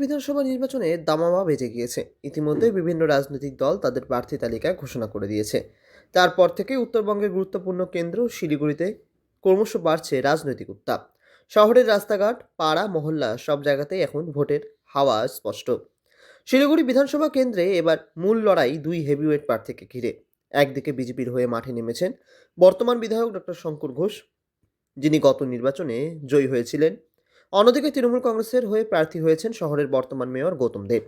বিধানসভা নির্বাচনে দামামা বেজে গিয়েছে। ইতিমধ্যে বিভিন্ন রাজনৈতিক দল তাদের প্রার্থী তালিকা ঘোষণা করে দিয়েছে। তারপর থেকে উত্তরবঙ্গের গুরুত্বপূর্ণ কেন্দ্র শিলিগুড়িতে ক্রমশ বাড়ছে রাজনৈতিক উত্তাপ। শহরের রাস্তাঘাট, পাড়া, মহল্লা সব জায়গাতেই এখন ভোটের হাওয়া স্পষ্ট। শিলিগুড়ি বিধানসভা কেন্দ্রে এবার মূল লড়াই দুই হেভিওয়েট প্রার্থীকে ঘিরে। একদিকে বিজেপির হয়ে মাঠে নেমেছেন বর্তমান বিধায়ক ডক্টর শঙ্কর ঘোষ, যিনি গত নির্বাচনে জয়ী হয়েছিলেন। অন্যদিকে তৃণমূল কংগ্রেসের হয়ে প্রার্থী হয়েছেন শহরের বর্তমান মেয়র গৌতম দেব।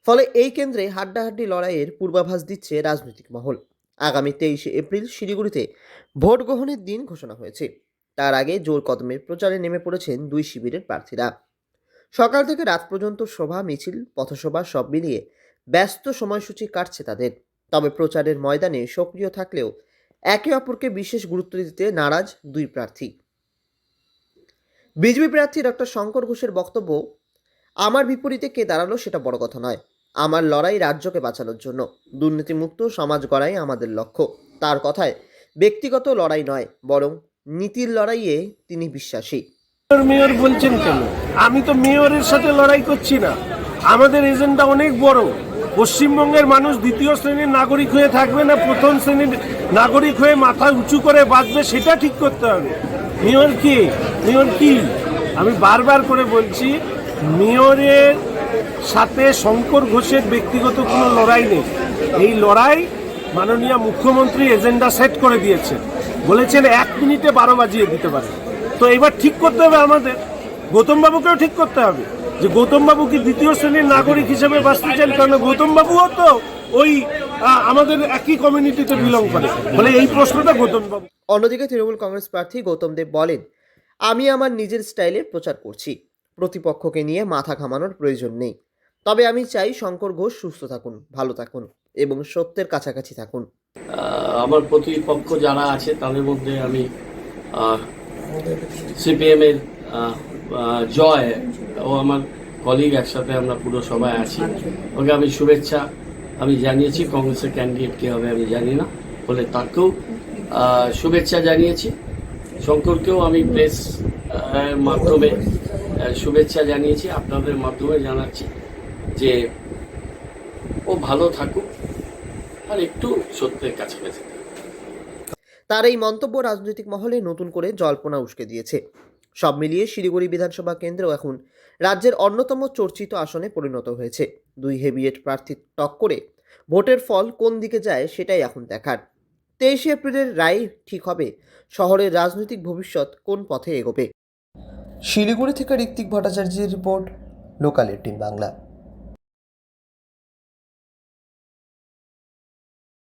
ফলে এই কেন্দ্রে হাড্ডাহাড্ডি লড়াইয়ের পূর্বাভাস দিচ্ছে রাজনৈতিক মহল। আগামী 23শে এপ্রিল শিলিগুড়িতে ভোট গ্রহণের দিন ঘোষণা হয়েছে। তার আগে জোর কদমে প্রচারে নেমে পড়েছেন দুই শিবিরের প্রার্থীরা। সকাল থেকে রাত পর্যন্ত সভা, মিছিল, পথসভা সব মিলিয়ে ব্যস্ত সময়সূচি কাটছে তাদের। তবে প্রচারের ময়দানে সক্রিয় থাকলেও একে অপরকে বিশেষ গুরুত্ব দিতে নারাজ দুই প্রার্থী। বিজেপি প্রার্থী ডক্টর শঙ্কর ঘোষের বক্তব্য, আমার বিপরীতে কে দাঁড়ালো সেটা বড় কথা নয়, আমার লড়াই রাজ্যকে বাঁচানোর জন্য, দুর্নীতিমুক্ত সমাজ গড়াই আমাদের লক্ষ্য। তার কথায় ব্যক্তিগত লড়াই নয়, বরং নীতির লড়াইয়ে তিনি বিশ্বাসী। মেয়র বলছেন কেন? আমি তো মেয়রের সাথে লড়াই করছি না। আমাদের এজেন্ডা অনেক বড়। পশ্চিমবঙ্গের মানুষ দ্বিতীয় শ্রেণীর নাগরিক হয়ে থাকবে না প্রথম শ্রেণীর নাগরিক হয়ে মাথা উঁচু করে বাঁচবে, সেটা ঠিক করতে হবে। Mayor K? মেয়র কি? আমি বারবার করে বলছি, মেয়রের সাথে শঙ্কর ঘোষের ব্যক্তিগত কোনো লড়াই নেই। এই লড়াই মাননীয় মুখ্যমন্ত্রী এজেন্ডা সেট করে দিয়েছেন, বলেছেন 1 মিনিটে 12 বাজিয়ে দিতে পারে। তো এবার ঠিক করতে হবে আমাদের, গৌতমবাবুকেও ঠিক করতে হবে যে গৌতমবাবু কি দ্বিতীয় শ্রেণীর নাগরিক হিসেবে বাঁচতে চান, কারণ গৌতমবাবুও তো ওই আমাদের একই কমিউনিটিতে বিলং করে। বলে এই প্রশ্নটা গৌতমবাবু। অন্যদিকে তৃণমূল কংগ্রেস প্রার্থী গৌতম দেব বলেন, আমি আমার নিজের স্টাইলে প্রচার করছি, প্রতিপক্ষকে নিয়ে মাথা ঘামানোর প্রয়োজন নেই। তবে আমি চাই শঙ্কর ঘোষ সুস্থ থাকুন, ভালো থাকুন এবং সত্যের কাছাকাছি থাকুন। আমার প্রতিপক্ষ যারা আছে তাদের মধ্যে আমি সিপিএম এর জয় ও আমার কলিগ একসাথে আমরা পুরো সবাই আছি, ওকে আমি শুভেচ্ছা আমি জানিয়েছি। কংগ্রেসের ক্যান্ডিডেট কে হবে আমি জানি না, বলে তাকেও শুভেচ্ছা জানিয়েছি। শঙ্করকেও আমি প্রেস মাধ্যমে শুভেচ্ছা জানিয়েছি, আপনাদের মাধ্যমে জানাচ্ছি যে ও ভালো থাকুক আর একটু সত্যের কাছাকাছি। তার এই মন্তব্য রাজনৈতিক মহলে নতুন করে জল্পনা উস্কে দিয়েছে। সব মিলিয়ে শিলিগুড়ি বিধানসভা কেন্দ্র এখন রাজ্যের অন্যতম চর্চিত আসনে পরিণত হয়েছে। দুই হেভিওয়েট প্রার্থীর টক্করে ভোটের ফল কোন দিকে যায় সেটাই এখন দেখার। 23শে এপ্রিলের রায় ঠিক হবে শহরের রাজনৈতিক ভবিষ্যৎ কোন পথে এগোবে। শিলিগুড়ি থেকে ঋত্বিক ভট্টাচার্যের রিপোর্ট, লোকাল 18 বাংলা।